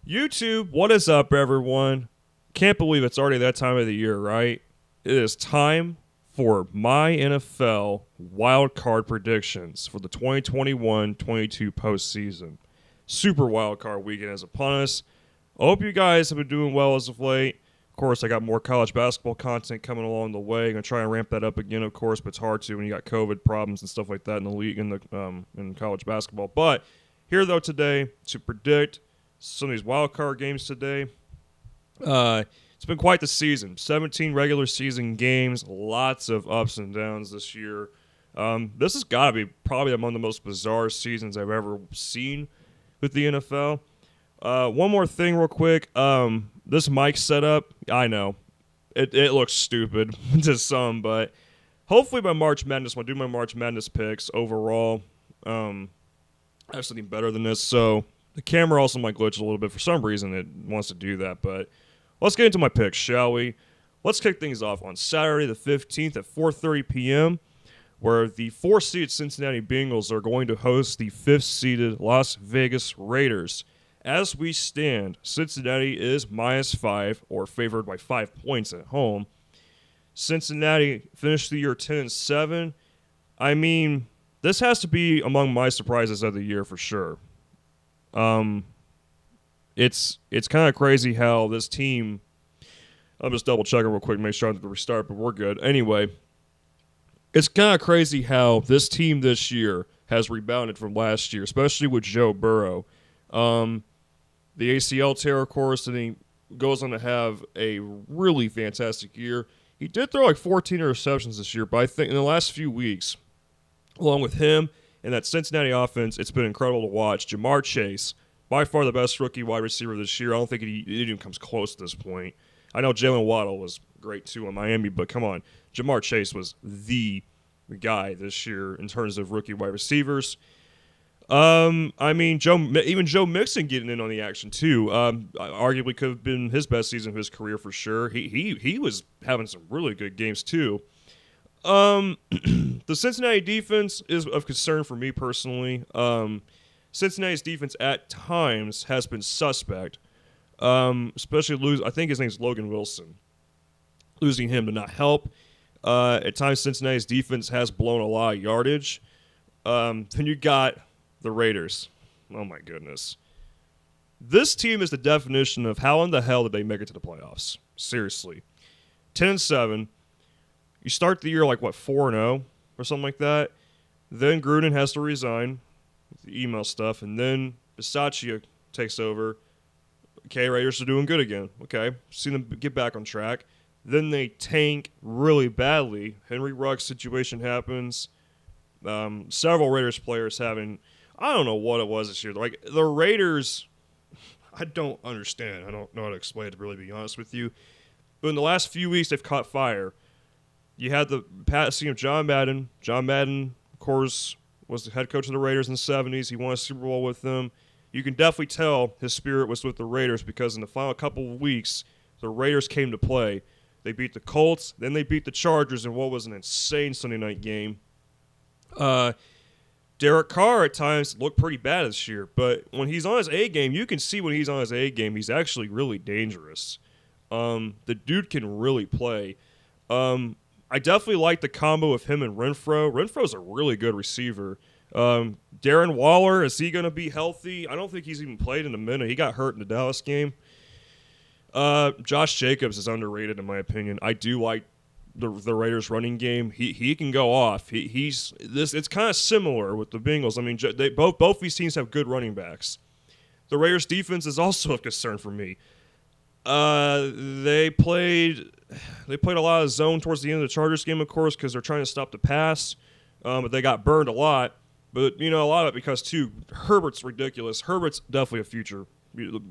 YouTube, what is up, everyone? Can't believe it's already that time of the year, right? It is time for my NFL wild card predictions for the 2021-22 postseason. Super wild card weekend is upon us. I hope you guys have been doing well as of late. Of course, I got more college basketball content coming along the way. I'm gonna try and ramp that up again, of course, but it's hard to when you got COVID problems and stuff like that in the league in college basketball. But here though today to predict some of these wild card games today. It's been quite the season. 17 regular season games, lots of ups and downs this year. This has got to be probably among the most bizarre seasons I've ever seen with the NFL. One more thing real quick. This mic setup, I know, it looks stupid to some, but hopefully by March Madness, when I do my March Madness picks overall, I have something better than this. So the camera also might glitch a little bit. For some reason, it wants to do that, but let's get into my picks, shall we? Let's kick things off on Saturday the 15th at 4:30 p.m., where the 4th-seeded Cincinnati Bengals are going to host the 5th-seeded Las Vegas Raiders. As we stand, Cincinnati is -5, or favored by 5 points at home. Cincinnati finished the year 10-7. I mean, this has to be among my surprises of the year for sure. It's kind of crazy how this team. I'll just double check it real quick, make sure I don't have to restart, but we're good. Anyway, it's kind of crazy how this team this year has rebounded from last year, especially with Joe Burrow. The ACL tear, of course, and he goes on to have a really fantastic year. He did throw like 14 interceptions this year, but I think in the last few weeks, along with him and that Cincinnati offense, it's been incredible to watch. Jamar Chase, by far the best rookie wide receiver this year. I don't think it even comes close at this point. I know Jalen Waddle was great too in Miami, but come on. Jamar Chase was the guy this year in terms of rookie wide receivers. I mean, Joe Mixon getting in on the action too. Arguably could have been his best season of his career for sure. He was having some really good games too. The Cincinnati defense is of concern for me personally. Cincinnati's defense at times has been suspect, especially I think his name's Logan Wilson. Losing him did not help. At times, Cincinnati's defense has blown a lot of yardage. Then you got the Raiders. Oh my goodness. This team is the definition of how in the hell did they make it to the playoffs? Seriously. 10-7. You start the year like, 4-0 or something like that. Then Gruden has to resign. The email stuff, and then Bisaccia takes over. Okay, Raiders are doing good again. Okay, see them get back on track. Then they tank really badly. Henry Ruggs situation happens. Several Raiders players having, I don't know what it was this year. Like the Raiders, I don't understand. I don't know how to explain it, to really be honest with you. But in the last few weeks, they've caught fire. You had the passing of John Madden. John Madden, of course, was the head coach of the Raiders in the 70s. He won a Super Bowl with them. You can definitely tell his spirit was with the Raiders because in the final couple of weeks, the Raiders came to play. They beat the Colts, then they beat the Chargers in what was an insane Sunday night game. Derek Carr at times looked pretty bad this year, but when he's on his A game, you can see when he's on his A game, he's actually really dangerous. The dude can really play. I definitely like the combo of him and Renfro. Renfro's a really good receiver. Darren Waller, is he going to be healthy? I don't think he's even played in a minute. He got hurt in the Dallas game. Josh Jacobs is underrated in my opinion. I do like the Raiders running game. He can go off. It's kind of similar with the Bengals. I mean, both these teams have good running backs. The Raiders defense is also of concern for me. They played a lot of zone towards the end of the Chargers game, of course, because they're trying to stop the pass. But they got burned a lot. But, a lot of it because, too, Herbert's ridiculous. Herbert's definitely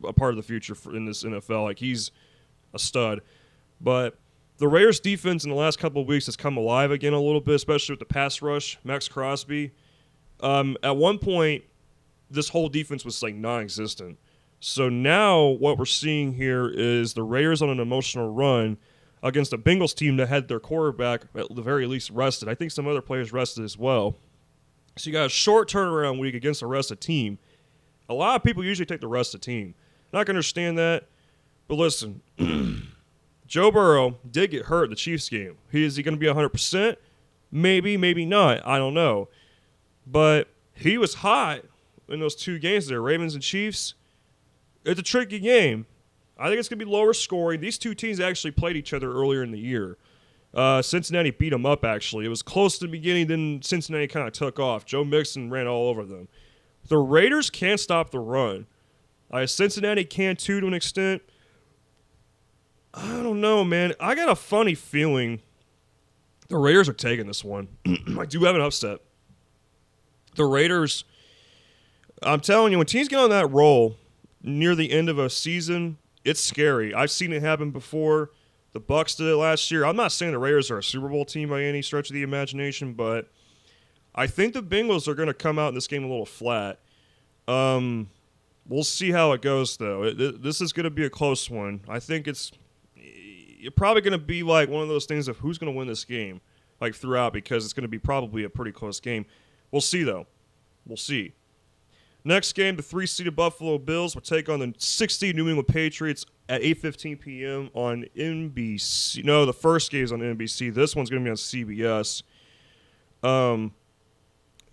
a part of the future in this NFL. Like, he's a stud. But the Raiders' defense in the last couple of weeks has come alive again a little bit, especially with the pass rush. Max Crosby. At one point, this whole defense was, non-existent. So now what we're seeing here is the Raiders on an emotional run against a Bengals team that had their quarterback at the very least rested. I think some other players rested as well. So you got a short turnaround week against a rested team. A lot of people usually take the rested team. Not going to understand that. But listen, Joe Burrow did get hurt in the Chiefs game. Is he going to be 100%? Maybe, maybe not. I don't know. But he was hot in those two games there, Ravens and Chiefs. It's a tricky game. I think it's going to be lower scoring. These two teams actually played each other earlier in the year. Cincinnati beat them up, actually. It was close to the beginning, then Cincinnati kind of took off. Joe Mixon ran all over them. The Raiders can't stop the run. Cincinnati can too to an extent. I don't know, man. I got a funny feeling the Raiders are taking this one. I do have an upset. The Raiders, I'm telling you, when teams get on that roll near the end of a season, it's scary. I've seen it happen before. The Bucs did it last year. I'm not saying the Raiders are a Super Bowl team by any stretch of the imagination, but I think the Bengals are going to come out in this game a little flat. We'll see how it goes, though. This is going to be a close one. I think you're probably going to be like one of those things of who's going to win this game, like throughout, because it's going to be probably a pretty close game. We'll see, though. We'll see. Next game, the 3-seeded Buffalo Bills will take on the 6-seed New England Patriots at 8:15 p.m. on NBC. No, the first game is on NBC. This one's going to be on CBS.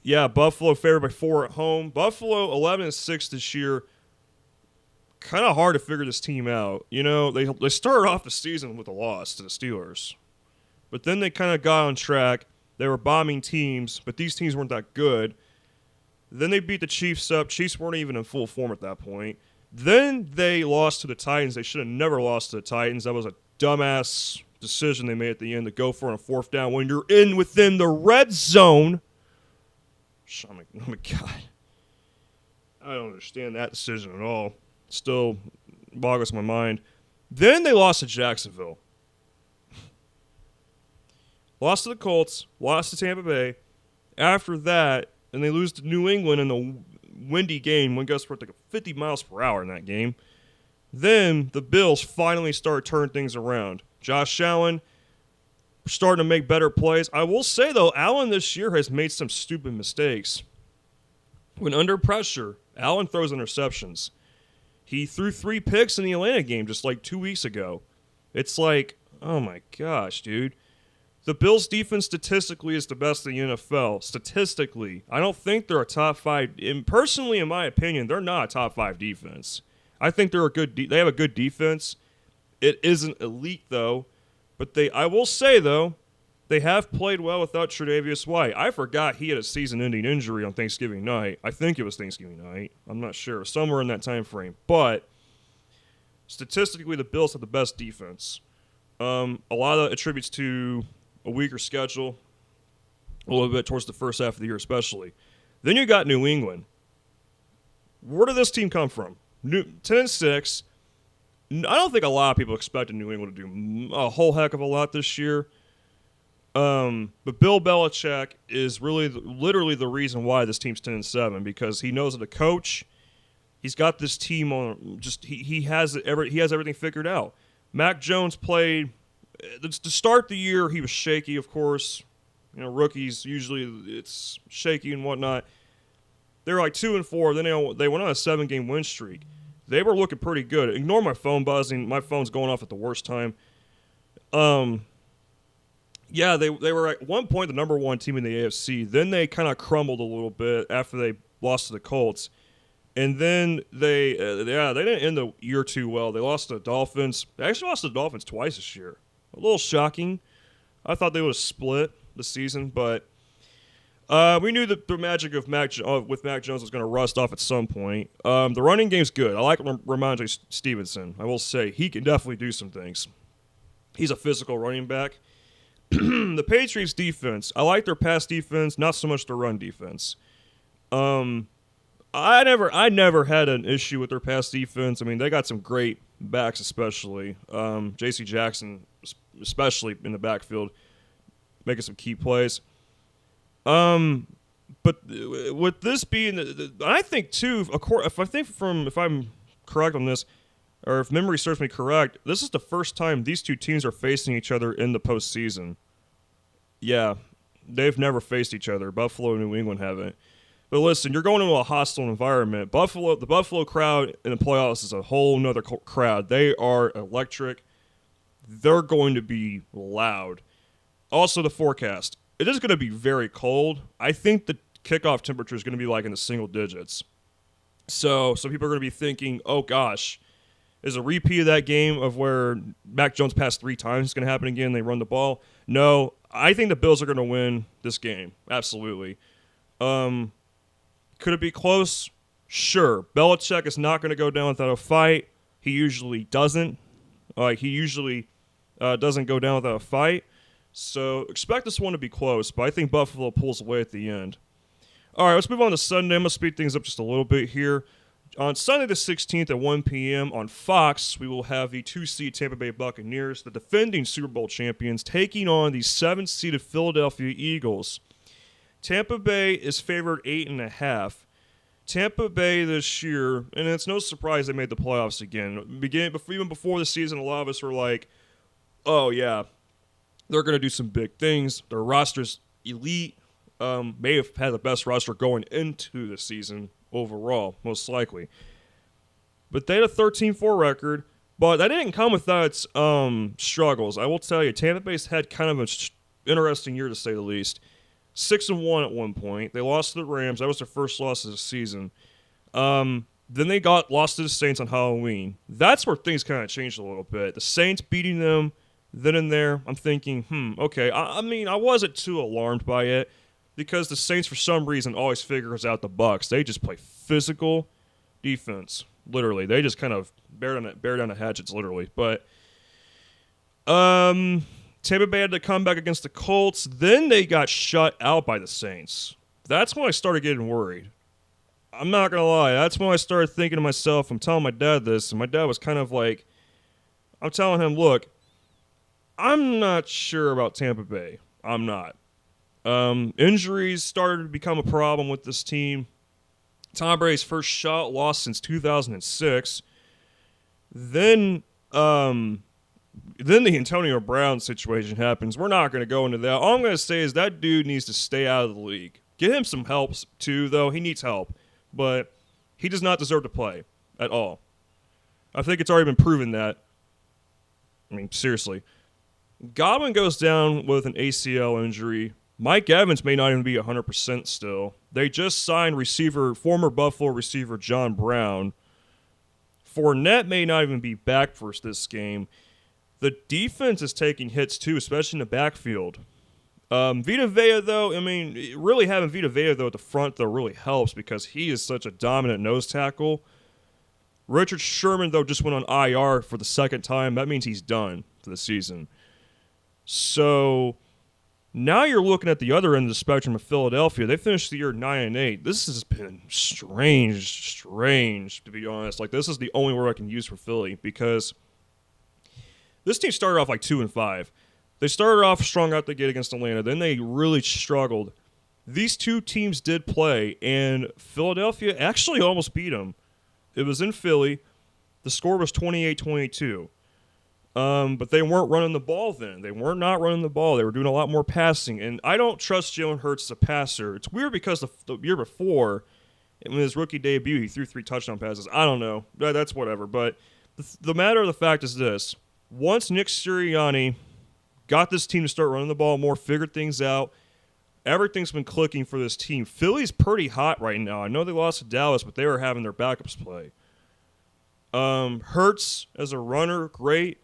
Yeah, Buffalo favored by 4 at home. Buffalo 11-6 this year. Kind of hard to figure this team out. You know, they started off the season with a loss to the Steelers. But then they kind of got on track. They were bombing teams, but these teams weren't that good. Then they beat the Chiefs up. Chiefs weren't even in full form at that point. Then they lost to the Titans. They should have never lost to the Titans. That was a dumbass decision they made at the end to go for on a 4th down when you're within the red zone. Oh my God. I don't understand that decision at all. Still boggles my mind. Then they lost to Jacksonville. Lost to the Colts. Lost to Tampa Bay. After that, and they lose to New England in the windy game. One goes for like 50 miles per hour in that game. Then the Bills finally start turning things around. Josh Allen starting to make better plays. I will say, though, Allen this year has made some stupid mistakes. When under pressure, Allen throws interceptions. He threw 3 picks in the Atlanta game just like 2 weeks ago. It's like, oh my gosh, dude. The Bills' defense statistically is the best in the NFL. Statistically. I don't think they're a top 5. Personally, in my opinion, they're not a top 5 defense. I think they're they have a good defense. It isn't elite, though. But I will say, though, they have played well without Tre'Davious White. I forgot he had a season-ending injury on Thanksgiving night. I think it was Thanksgiving night. I'm not sure. Somewhere in that time frame. But statistically, the Bills have the best defense. A lot of that attributes to a weaker schedule, a little bit towards the first half of the year especially. Then you got New England. Where did this team come from? 10-6. I don't think a lot of people expected New England to do a whole heck of a lot this year. But Bill Belichick is literally the reason why this team's 10-7, because he knows how to coach. He's got this team on. He has everything figured out. Mac Jones played. To start the year, he was shaky, of course. You know, rookies, usually it's shaky and whatnot. They were like 2-4. Then they went on a 7-game win streak. They were looking pretty good. Ignore my phone buzzing. My phone's going off at the worst time. Yeah, they were at one point the number 1 team in the AFC. Then they kind of crumbled a little bit after they lost to the Colts. And then they didn't end the year too well. They lost to the Dolphins. They actually lost to the Dolphins twice this year. A little shocking. I thought they would have split the season, but we knew that the magic of with Mac Jones was going to rust off at some point. The running game's good. I like Ramondre Stevenson. I will say he can definitely do some things. He's a physical running back. The Patriots defense, I like their pass defense, not so much their run defense. I never had an issue with their pass defense. I mean, they got some great backs, especially J.C. Jackson, especially in the backfield, making some key plays. But with this being, I think too, if I'm correct on this, or if memory serves me correct, this is the first time these two teams are facing each other in the postseason. Yeah, they've never faced each other. Buffalo and New England haven't. But listen, you're going into a hostile environment. The Buffalo crowd in the playoffs is a whole nother crowd. They are electric. They're going to be loud. Also, the forecast. It is going to be very cold. I think the kickoff temperature is going to be like in the single digits. So some people are going to be thinking, oh gosh, is a repeat of that game of where Mac Jones passed 3 times going to happen again? They run the ball. No, I think the Bills are going to win this game. Absolutely. Could it be close? Sure. Belichick is not going to go down without a fight. He usually doesn't. Doesn't go down without a fight. So expect this one to be close, but I think Buffalo pulls away at the end. All right, let's move on to Sunday. I'm going to speed things up just a little bit here. On Sunday the 16th at 1 p.m. on Fox, we will have the 2-seed Tampa Bay Buccaneers, the defending Super Bowl champions, taking on the 7-seeded Philadelphia Eagles. Tampa Bay is favored 8.5. Tampa Bay this year, and it's no surprise they made the playoffs again. Even before the season, a lot of us were like, oh yeah, they're going to do some big things. Their roster's elite. May have had the best roster going into the season overall, most likely. But they had a 13-4 record, but that didn't come without its struggles. I will tell you, Tampa Bay's had kind of an interesting year, to say the least. 6-1 at one point. They lost to the Rams. That was their first loss of the season. Then they lost to the Saints on Halloween. That's where things kind of changed a little bit. The Saints beating them then and there. I'm thinking, okay. I mean, I wasn't too alarmed by it because the Saints, for some reason, always figures out the Bucs. They just play physical defense, literally. They just kind of bear down the hatchets, literally. But Tampa Bay had to come back against the Colts. Then they got shut out by the Saints. That's when I started getting worried. I'm not going to lie. That's when I started thinking to myself, I'm telling my dad this, and my dad was kind of like, I'm telling him, look, I'm not sure about Tampa Bay. I'm not. Injuries started to become a problem with this team. Tom Brady's first shot lost since 2006. Then the Antonio Brown situation happens. We're not going to go into that. All I'm going to say is that dude needs to stay out of the league. Get him some help, too, though. He needs help. But he does not deserve to play at all. I think it's already been proven that. I mean, seriously. Godwin goes down with an ACL injury. Mike Evans may not even be 100% still. They just signed former Buffalo receiver John Brown. Fournette may not even be back for this game. The defense is taking hits too, especially in the backfield. Vita Vea, though, I mean, really having Vita Vea, though, at the front, though, really helps because he is such a dominant nose tackle. Richard Sherman, though, just went on IR for the second time. That means he's done for the season. So now you're looking at the other end of the spectrum of Philadelphia. They finished the year 9-8. This has been strange, to be honest. Like, this is the only word I can use for Philly because this team started off like 2-5. They started off strong out the gate against Atlanta. Then they really struggled. These two teams did play, and Philadelphia actually almost beat them. It was in Philly. The score was 28-22. But they weren't running the ball then. They were not running the ball. They were doing a lot more passing. And I don't trust Jalen Hurts as a passer. It's weird because the year before, in his rookie debut, he threw 3 touchdown passes. I don't know. That's whatever. But the matter of the fact is this. Once Nick Sirianni got this team to start running the ball more, figured things out, everything's been clicking for this team. Philly's pretty hot right now. I know they lost to Dallas, but they were having their backups play. Hurts as a runner, great.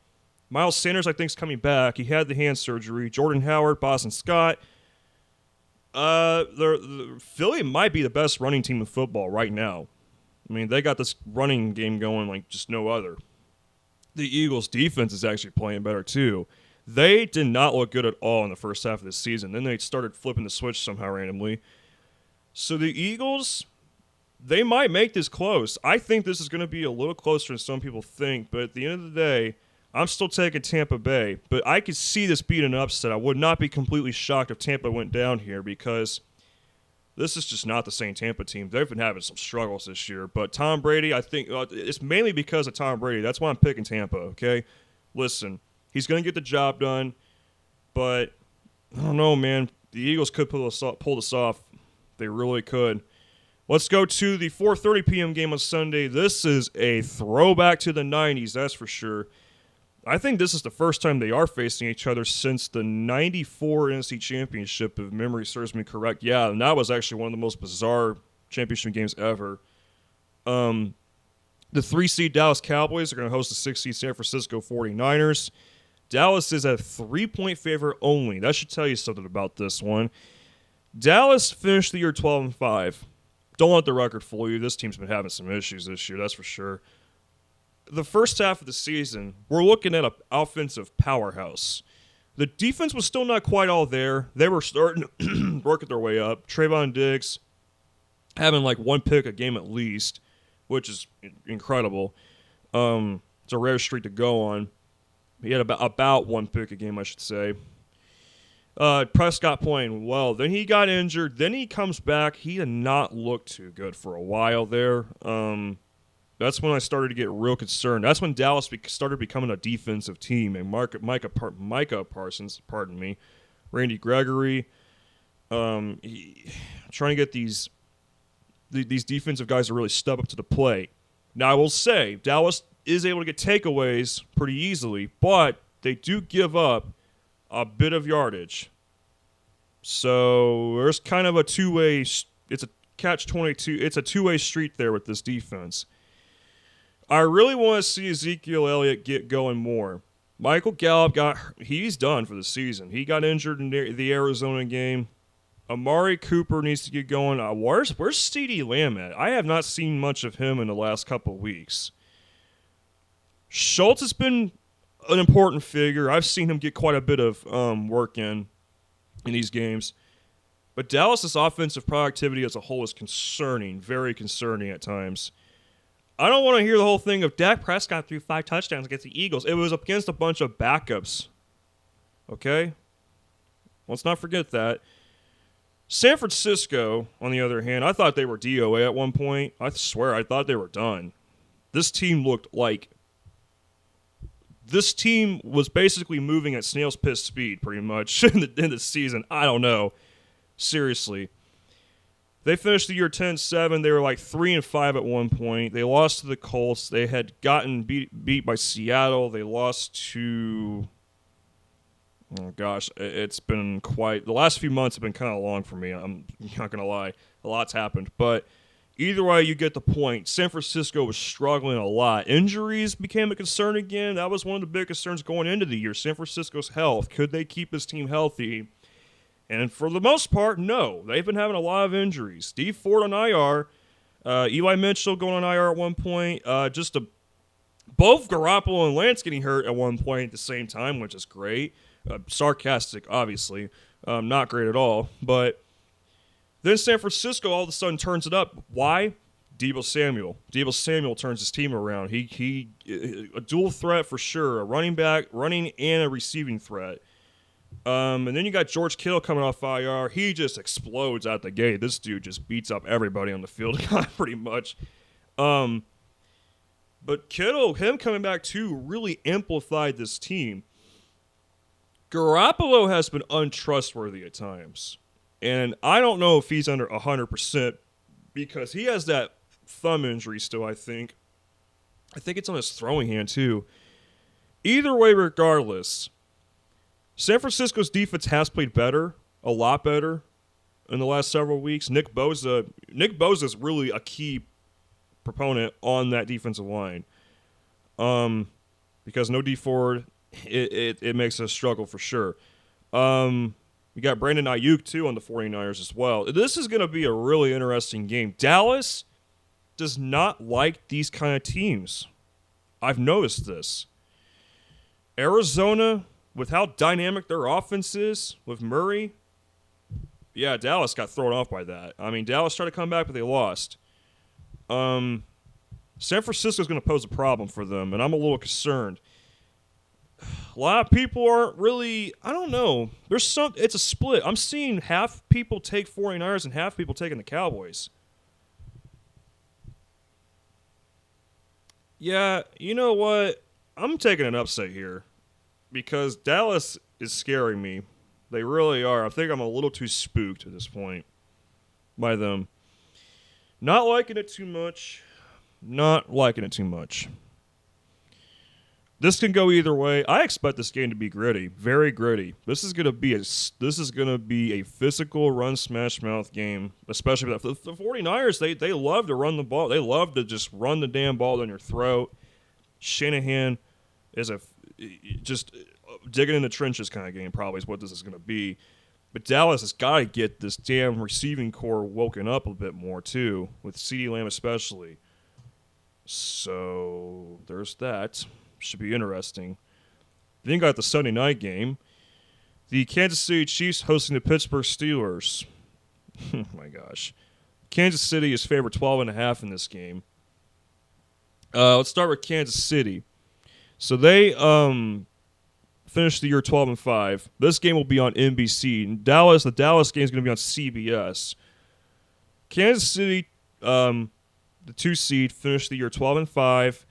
Miles Sanders, I think, is coming back. He had the hand surgery. Jordan Howard, Boston Scott. Philly might be the best running team in football right now. I mean, they got this running game going like just no other. The Eagles' defense is actually playing better, too. They did not look good at all in the first half of the season. Then they started flipping the switch somehow randomly. So the Eagles, they might make this close. I think this is going to be a little closer than some people think. But at the end of the day, I'm still taking Tampa Bay. But I could see this being an upset. I would not be completely shocked if Tampa went down here because this is just not the same Tampa team. They've been having some struggles this year. But Tom Brady, I think it's mainly because of Tom Brady. That's why I'm picking Tampa, okay? Listen, he's going to get the job done. But I don't know, man. The Eagles could pull this off. They really could. Let's go to the 4:30 p.m. game on Sunday. This is a throwback to the 90s, that's for sure. I think this is the first time they are facing each other since the 94 NFC Championship, if memory serves me correct. Yeah, and that was actually one of the most bizarre championship games ever. The 3-seed Dallas Cowboys are going to host the 6-seed San Francisco 49ers. Dallas is a 3-point favorite only. That should tell you something about this one. Dallas finished the year 12-5. Don't let the record fool you. This team's been having some issues this year, that's for sure. The first half of the season, we're looking at an offensive powerhouse. The defense was still not quite all there. They were starting to work their way up. Trayvon Diggs having like one pick a game at least, which is incredible. It's a rare streak to go on. He had about one pick a game, I should say. Prescott playing well. Then he got injured. Then he comes back. He did not look too good for a while there. That's when I started to get real concerned. That's when Dallas started becoming a defensive team. And Micah Parsons, Randy Gregory, trying to get these defensive guys to really step up to the plate. Now, I will say, Dallas is able to get takeaways pretty easily, but they do give up a bit of yardage. So there's kind of a two-way, it's a catch-22, it's a two-way street there with this defense. I really want to see Ezekiel Elliott get going more. Michael Gallup he's done for the season. He got injured in the Arizona game. Amari Cooper needs to get going. Where's CeeDee Lamb at? I have not seen much of him in the last couple of weeks. Schultz has been an important figure. I've seen him get quite a bit of work in these games. But Dallas' offensive productivity as a whole is concerning, very concerning at times. I don't want to hear the whole thing of Dak Prescott threw 5 touchdowns against the Eagles. It was against a bunch of backups. Okay? Let's not forget that. San Francisco, on the other hand, I thought they were DOA at one point. I swear, I thought they were done. This team looked like... This team was basically moving at snail's piss speed, pretty much, in the season. I don't know. Seriously. They finished the year 10-7. They were like 3-5 at one point. They lost to the Colts. They had gotten beat by Seattle. They lost to... Oh, gosh. It's been quite... The last few months have been kind of long for me. I'm not going to lie. A lot's happened. But either way, you get the point. San Francisco was struggling a lot. Injuries became a concern again. That was one of the big concerns going into the year. San Francisco's health. Could they keep this team healthy? And for the most part, no. They've been having a lot of injuries. Steve Ford on IR. Eli Mitchell going on IR at one point. Both Garoppolo and Lance getting hurt at one point at the same time, which is great. Sarcastic, obviously. Not great at all. But then San Francisco all of a sudden turns it up. Why? Deebo Samuel. Deebo Samuel turns his team around. He a dual threat for sure. A running back, running and a receiving threat. And then you got George Kittle coming off IR. He just explodes out the gate. This dude just beats up everybody on the field pretty much. But Kittle, him coming back too, really amplified this team. Garoppolo has been untrustworthy at times. And I don't know if he's under 100% because he has that thumb injury still, I think. I think it's on his throwing hand too. Either way, regardless... San Francisco's defense has played better, a lot better, in the last several weeks. Nick Bosa is really a key proponent on that defensive line. Because no D Ford, it makes it a struggle for sure. We got Brandon Ayuk, too, on the 49ers as well. This is going to be a really interesting game. Dallas does not like these kind of teams. I've noticed this. Arizona... With how dynamic their offense is with Murray, yeah, Dallas got thrown off by that. I mean, Dallas tried to come back, but they lost. San Francisco's going to pose a problem for them, and I'm a little concerned. A lot of people aren't really, I don't know. It's a split. I'm seeing half people take 49ers and half people taking the Cowboys. Yeah, you know what? I'm taking an upset here. Because Dallas is scaring me. They really are. I think I'm a little too spooked at this point by them. Not liking it too much. Not liking it too much. This can go either way. I expect this game to be gritty, very gritty. This is gonna be a physical run smash mouth game, especially for the 49ers. They love to run the ball. They love to just run the damn ball down your throat. Shanahan is just digging in the trenches kind of game. Probably is what this is gonna be. But Dallas has got to get this damn receiving core woken up a bit more too, with CeeDee Lamb especially. So there's that. Should be interesting. Then you got the Sunday night game. The Kansas City Chiefs hosting the Pittsburgh Steelers. Oh my gosh. Kansas City is favored 12.5 in this game. Let's start with Kansas City. So they finished the year 12-5. This game will be on NBC. The Dallas game is going to be on CBS. Kansas City, the 2 seed, finished the year 12-5.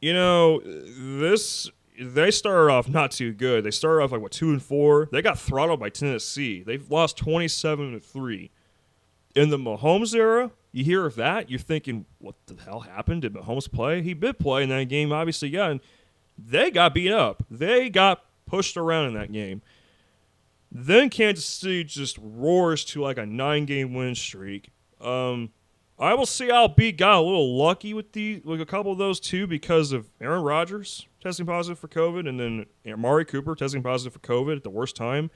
You know, they started off not too good. They started off 2-4. They got throttled by Tennessee. They've lost 27-3. In the Mahomes era, you hear of that, you're thinking, what the hell happened? Did Mahomes play? He did play in that game, obviously, yeah. And they got beat up. They got pushed around in that game. Then Kansas City just roars to a 9-game win streak. I will say Albee got a little lucky with a couple of those too because of Aaron Rodgers testing positive for COVID and then Amari Cooper testing positive for COVID at the worst time.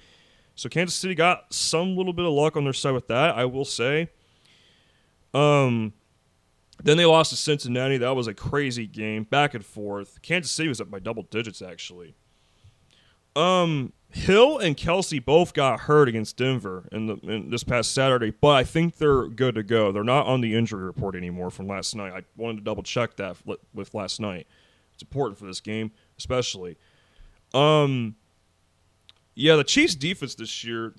So Kansas City got some little bit of luck on their side with that, I will say. Then they lost to Cincinnati. That was a crazy game, back and forth. Kansas City was up by double digits, actually. Hill and Kelsey both got hurt against Denver in this past Saturday, but I think they're good to go. They're not on the injury report anymore from last night. I wanted to double check that with last night. It's important for this game, especially. Yeah, the Chiefs' defense this year,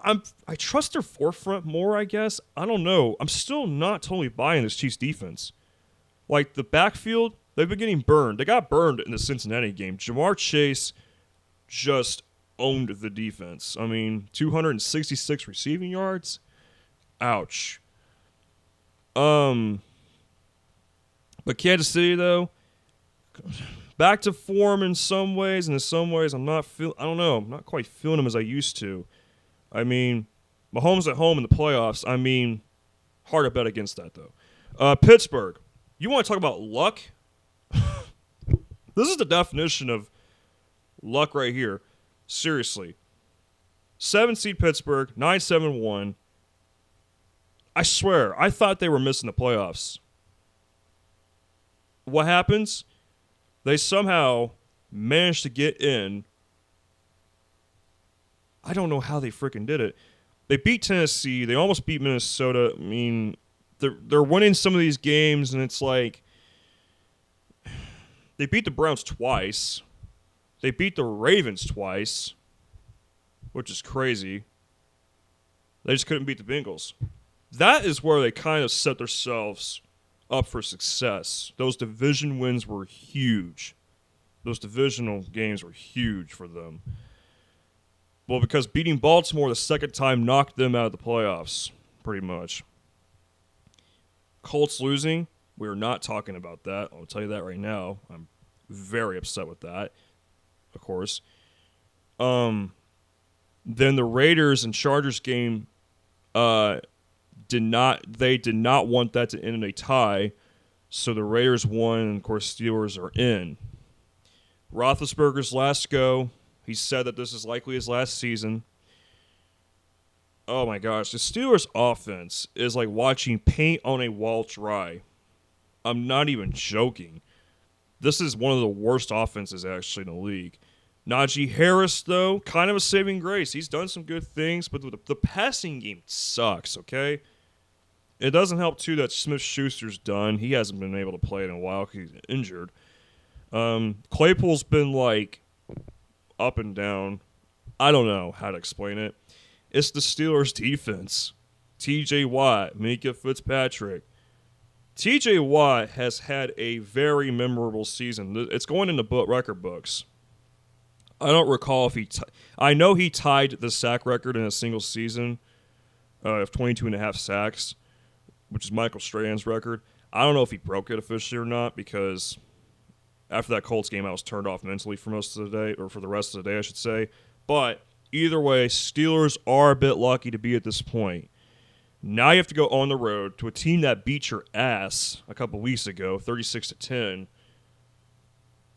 I trust their forefront more, I guess. I don't know. I'm still not totally buying this Chiefs' defense. The backfield, they've been getting burned. They got burned in the Cincinnati game. Jamar Chase just owned the defense. 266 receiving yards. Ouch. But Kansas City, though, back to form in some ways, and in some ways I'm not quite feeling them as I used to. Mahomes at home in the playoffs, hard to bet against that, though. Pittsburgh, you want to talk about luck? This is the definition of luck right here. Seriously. 7-seed Pittsburgh, 9-7-1. I swear, I thought they were missing the playoffs. What happens? They somehow managed to get in. I don't know how they freaking did it. They beat Tennessee. They almost beat Minnesota. They're winning some of these games, and it's like they beat the Browns twice. They beat the Ravens twice, which is crazy. They just couldn't beat the Bengals. That is where they kind of set themselves up for success. Those division wins were huge. Those divisional games were huge for them. Well, because beating Baltimore the second time knocked them out of the playoffs, pretty much. Colts losing, we are not talking about that. I'll tell you that right now. I'm very upset with that. Of course. Then the Raiders and Chargers game did not want that to end in a tie, so the Raiders won, and of course Steelers are in. Roethlisberger's last go. He said that this is likely his last season. Oh my gosh, the Steelers' offense is like watching paint on a wall dry. I'm not even joking. This is one of the worst offenses actually in the league. Najee Harris, though, kind of a saving grace. He's done some good things, but the passing game sucks, okay? It doesn't help, too, that Smith-Schuster's done. He hasn't been able to play in a while because he's injured. Claypool's been, up and down. I don't know how to explain it. It's the Steelers' defense. T.J. Watt, Minka Fitzpatrick. T.J. Watt has had a very memorable season. It's going in the record books. I don't recall if I know he tied the sack record in a single season of 22.5 sacks. which is Michael Strahan's record. I don't know if he broke it officially or not, because after that Colts game, I was turned off mentally for most of the day, or for the rest of the day, I should say. But either way, Steelers are a bit lucky to be at this point. Now you have to go on the road to a team that beat your ass a couple weeks ago, 36-10.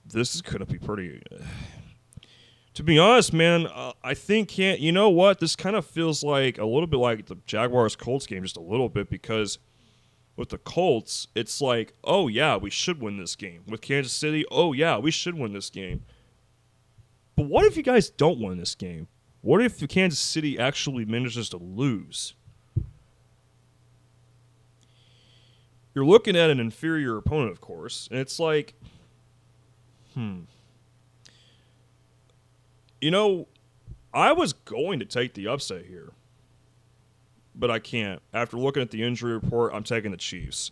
This is going to be pretty. To be honest, man, I think you know what? This kind of feels like a little bit like the Jaguars-Colts game, just a little bit, because with the Colts, it's like, oh yeah, we should win this game. With Kansas City, oh yeah, we should win this game. But what if you guys don't win this game? What if Kansas City actually manages to lose? You're looking at an inferior opponent, of course, and it's like, You know, I was going to take the upset here, but I can't. After looking at the injury report, I'm taking the Chiefs.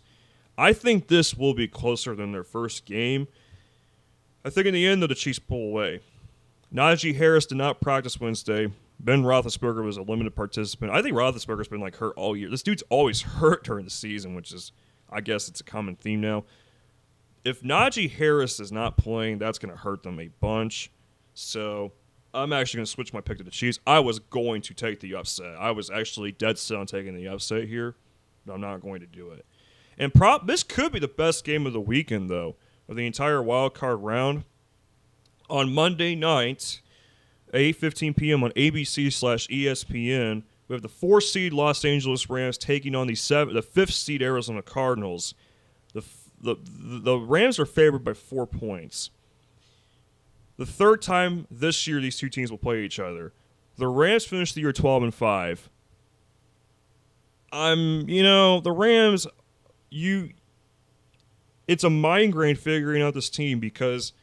I think this will be closer than their first game. I think in the end, though, the Chiefs pull away. Najee Harris did not practice Wednesday. Ben Roethlisberger was a limited participant. I think Roethlisberger's been hurt all year. This dude's always hurt during the season, which is, I guess it's a common theme now. If Najee Harris is not playing, that's going to hurt them a bunch. So I'm actually going to switch my pick to the Chiefs. I was going to take the upset. I was actually dead set on taking the upset here, but I'm not going to do it. And this could be the best game of the weekend, though, of the entire wild card round. On Monday night, 8:15 p.m. on ABC/ESPN, we have the 4-seed Los Angeles Rams taking on the 5th-seed Arizona Cardinals. The Rams are favored by 4 points. The third time this year these two teams will play each other. The Rams finished the year 12-5. The Rams, it's a migraine figuring out this team, because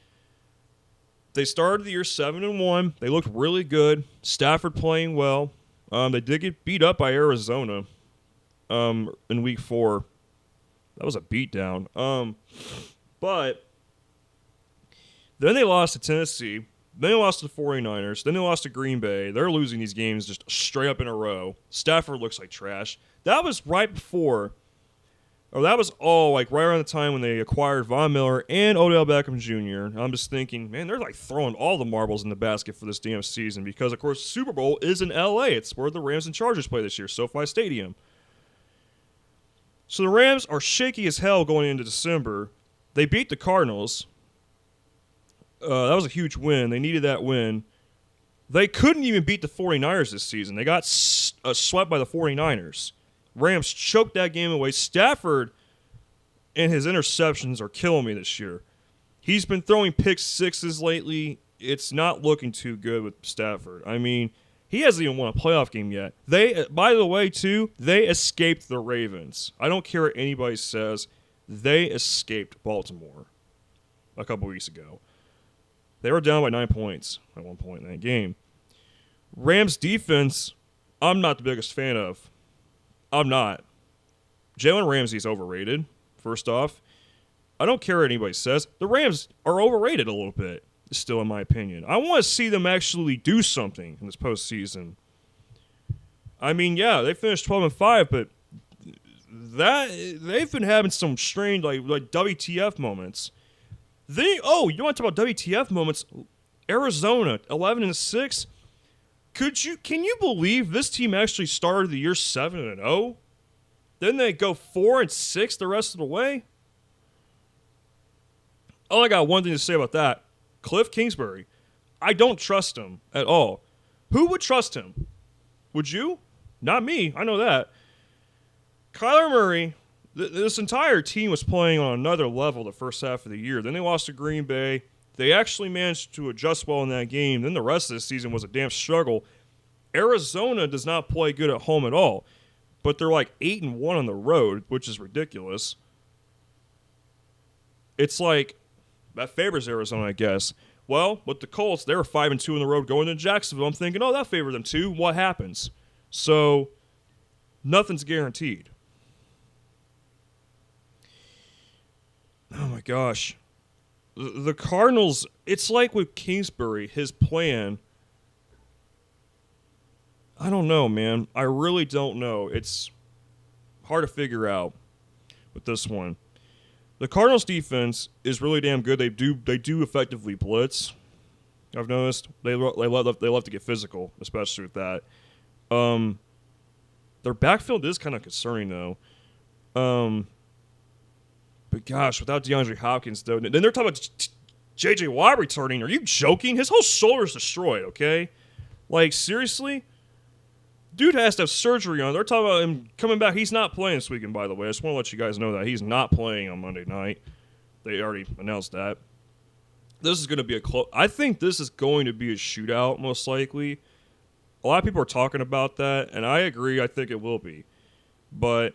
they started the year 7-1. They looked really good. Stafford playing well. They did get beat up by Arizona in week 4. That was a beatdown. But then they lost to Tennessee. Then they lost to the 49ers. Then they lost to Green Bay. They're losing these games just straight up in a row. Stafford looks like trash. That was right before, or that was all right around the time when they acquired Von Miller and Odell Beckham Jr. I'm just thinking, man, they're throwing all the marbles in the basket for this damn season, because, of course, the Super Bowl is in L.A. It's where the Rams and Chargers play this year, SoFi Stadium. So the Rams are shaky as hell going into December. They beat the Cardinals. That was a huge win. They needed that win. They couldn't even beat the 49ers this season. They got swept by the 49ers. Rams choked that game away. Stafford and his interceptions are killing me this year. He's been throwing pick sixes lately. It's not looking too good with Stafford. I mean, he hasn't even won a playoff game yet. By the way, too, they escaped the Ravens. I don't care what anybody says. They escaped Baltimore a couple weeks ago. They were down by 9 points at one point in that game. Rams defense, I'm not the biggest fan of. I'm not. Jalen Ramsey's overrated, first off. I don't care what anybody says. The Rams are overrated a little bit, still in my opinion. I want to see them actually do something in this postseason. I mean, yeah, they finished 12-5, but they've been having some strange like WTF moments. You want to talk about WTF moments? Arizona, 11-6. Can you believe this team actually started the year 7-0? Then they go 4-6 the rest of the way? Oh, I got one thing to say about that. Cliff Kingsbury. I don't trust him at all. Who would trust him? Would you? Not me. I know that. Kyler Murray, this entire team was playing on another level the first half of the year. Then they lost to Green Bay. They actually managed to adjust well in that game. Then the rest of the season was a damn struggle. Arizona does not play good at home at all, but they're 8-1 on the road, which is ridiculous. It's that favors Arizona, I guess. Well, with the Colts, they were 5-2 on the road going to Jacksonville. I'm thinking, that favored them too. What happens? So, nothing's guaranteed. Oh my gosh. The Cardinals, it's like with Kingsbury, his plan. I don't know, man. I really don't know. hard to figure out with this one. The Cardinals defense is really damn good. They do effectively blitz. I've noticed they love to get physical, especially with that. Their backfield is kind of concerning though. But gosh, without DeAndre Hopkins though, then they're talking about J.J. Watt returning. Are you joking? His whole shoulder's destroyed. Okay, like seriously, dude has to have surgery on. They're talking about him coming back. He's not playing this weekend, by the way. I just want to let you guys know that he's not playing on Monday night. They already announced that. This is going to be I think this is going to be a shootout, most likely. A lot of people are talking about that, and I agree. I think it will be. But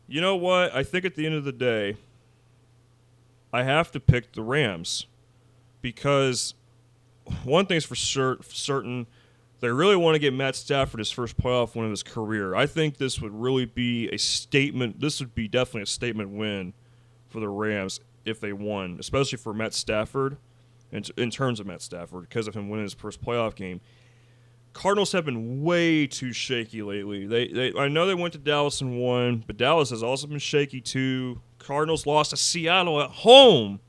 you know what? I think at the end of the day, I have to pick the Rams. Because one thing's for certain, they really want to get Matt Stafford his first playoff win of his career. I think this would really be a statement. This would be definitely a statement win for the Rams if they won, especially for Matt Stafford, in terms of Matt Stafford, because of him winning his first playoff game. Cardinals have been way too shaky lately. I know they went to Dallas and won, but Dallas has also been shaky too. Cardinals lost to Seattle at home.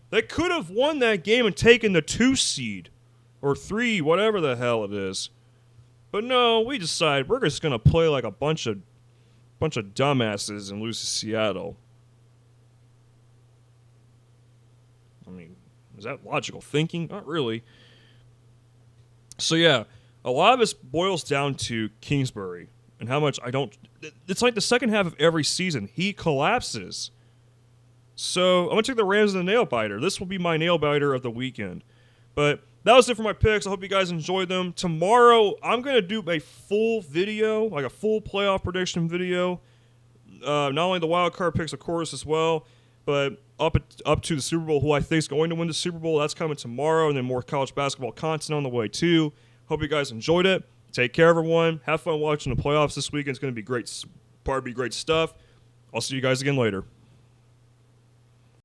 They could have won that game and taken the 2 seed or 3, whatever the hell it is. But no, we decided we're just gonna play like a bunch of dumbasses and lose to Seattle. I mean, is that logical thinking? Not really. So yeah, a lot of this boils down to Kingsbury and how much it's like the second half of every season, he collapses. So I'm going to take the Rams as a nail biter. This will be my nail biter of the weekend. But that was it for my picks. I hope you guys enjoyed them. Tomorrow, I'm going to do a full video, like a full playoff prediction video. Not only the wild card picks, of course, as well, but up to the Super Bowl, who I think is going to win the Super Bowl. That's coming tomorrow, and then more college basketball content on the way, too. Hope you guys enjoyed it. Take care, everyone. Have fun watching the playoffs this weekend. It's going to be great. Probably be great stuff. I'll see you guys again later.